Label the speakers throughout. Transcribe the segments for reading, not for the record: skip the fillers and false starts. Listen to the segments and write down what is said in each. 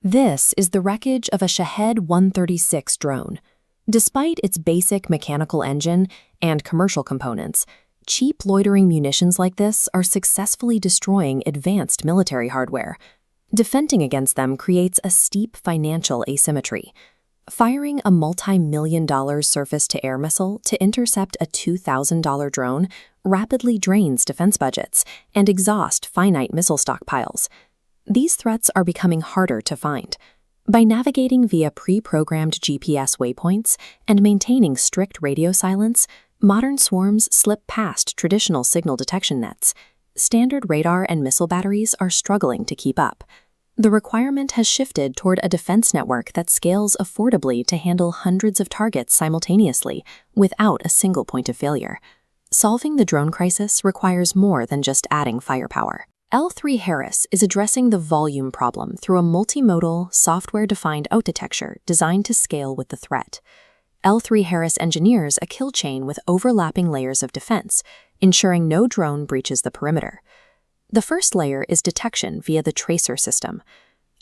Speaker 1: This is the wreckage of a Shahed 136 drone. Despite its basic mechanical engine and commercial components, cheap loitering munitions like this are successfully destroying advanced military hardware. Defending against them creates a steep financial asymmetry. Firing a multi-million-dollar surface-to-air missile to intercept a $2,000 drone rapidly drains defense budgets and exhausts finite missile stockpiles. These threats are becoming harder to find. By navigating via pre-programmed GPS waypoints and maintaining strict radio silence, modern swarms slip past traditional signal detection nets. Standard radar and missile batteries are struggling to keep up. The requirement has shifted toward a defense network that scales affordably to handle hundreds of targets simultaneously without a single point of failure. Solving the drone crisis requires more than just adding firepower. L3Harris is addressing the volume problem through a multimodal, software-defined architecture designed to scale with the threat. L3Harris engineers a kill chain with overlapping layers of defense, ensuring no drone breaches the perimeter. The first layer is detection via the tracer system.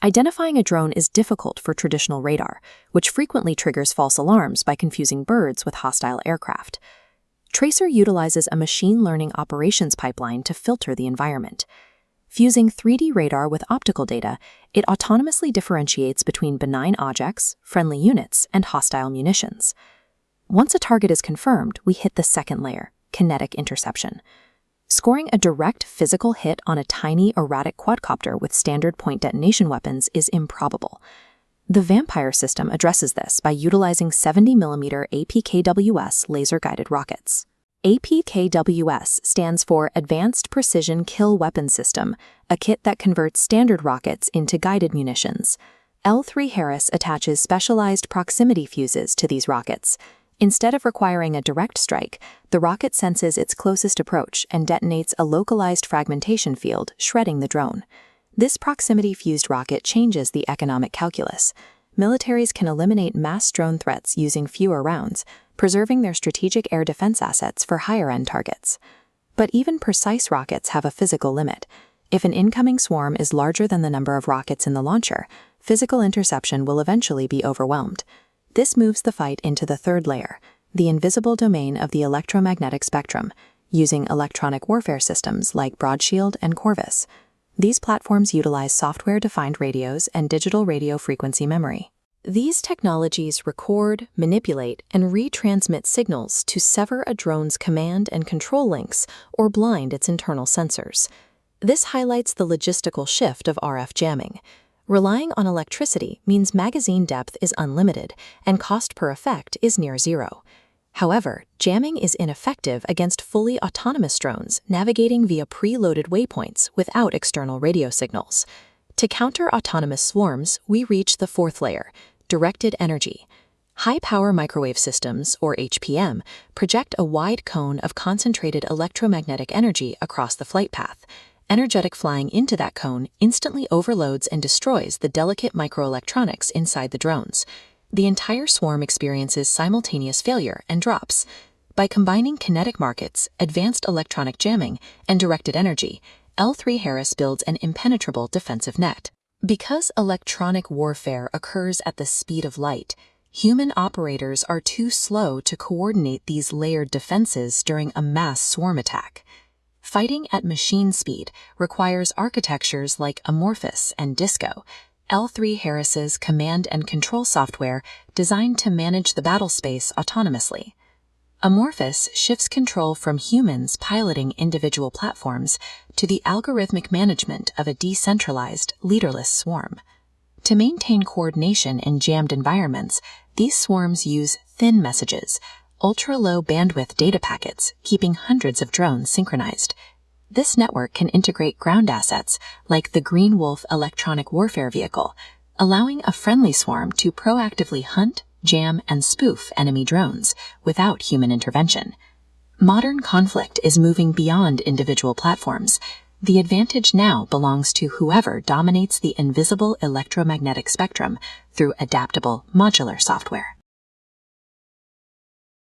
Speaker 1: Identifying a drone is difficult for traditional radar, which frequently triggers false alarms by confusing birds with hostile aircraft. Tracer utilizes a machine learning operations pipeline to filter the environment. Fusing 3D radar with optical data, it autonomously differentiates between benign objects, friendly units, and hostile munitions. Once a target is confirmed, we hit the second layer, kinetic interception. Scoring a direct physical hit on a tiny, erratic quadcopter with standard point detonation weapons is improbable. The Vampire system addresses this by utilizing 70mm APKWS laser-guided rockets. APKWS stands for Advanced Precision Kill Weapon System, a kit that converts standard rockets into guided munitions. L3Harris attaches specialized proximity fuses to these rockets. Instead of requiring a direct strike, the rocket senses its closest approach and detonates a localized fragmentation field, shredding the drone. This proximity-fused rocket changes the economic calculus. Militaries can eliminate mass drone threats using fewer rounds, preserving their strategic air defense assets for higher-end targets. But even precise rockets have a physical limit. If an incoming swarm is larger than the number of rockets in the launcher, physical interception will eventually be overwhelmed. This moves the fight into the third layer, the invisible domain of the electromagnetic spectrum, using electronic warfare systems like Broadshield and Corvus. These platforms utilize software-defined radios and digital radio frequency memory. These technologies record, manipulate, and retransmit signals to sever a drone's command and control links or blind its internal sensors. This highlights the logistical shift of RF jamming. Relying on electricity means magazine depth is unlimited and cost per effect is near zero. However, jamming is ineffective against fully autonomous drones navigating via preloaded waypoints without external radio signals. To counter autonomous swarms, we reach the fourth layer, directed energy. High-power microwave systems, or HPM, project a wide cone of concentrated electromagnetic energy across the flight path. Energetic flying into that cone instantly overloads and destroys the delicate microelectronics inside the drones. The entire swarm experiences simultaneous failure and drops. By combining kinetic markets, advanced electronic jamming, and directed energy, L3Harris builds an impenetrable defensive net. Because electronic warfare occurs at the speed of light, human operators are too slow to coordinate these layered defenses during a mass swarm attack. Fighting at machine speed requires architectures like Amorphous and Disco, L3Harris's command and control software designed to manage the battle space autonomously. Amorphous shifts control from humans piloting individual platforms to the algorithmic management of a decentralized, leaderless swarm. To maintain coordination in jammed environments, these swarms use thin messages, ultra-low bandwidth data packets, keeping hundreds of drones synchronized. This network can integrate ground assets like the Green Wolf electronic warfare vehicle, allowing a friendly swarm to proactively hunt, jam, and spoof enemy drones without human intervention. Modern conflict is moving beyond individual platforms. The advantage now belongs to whoever dominates the invisible electromagnetic spectrum through adaptable, modular software.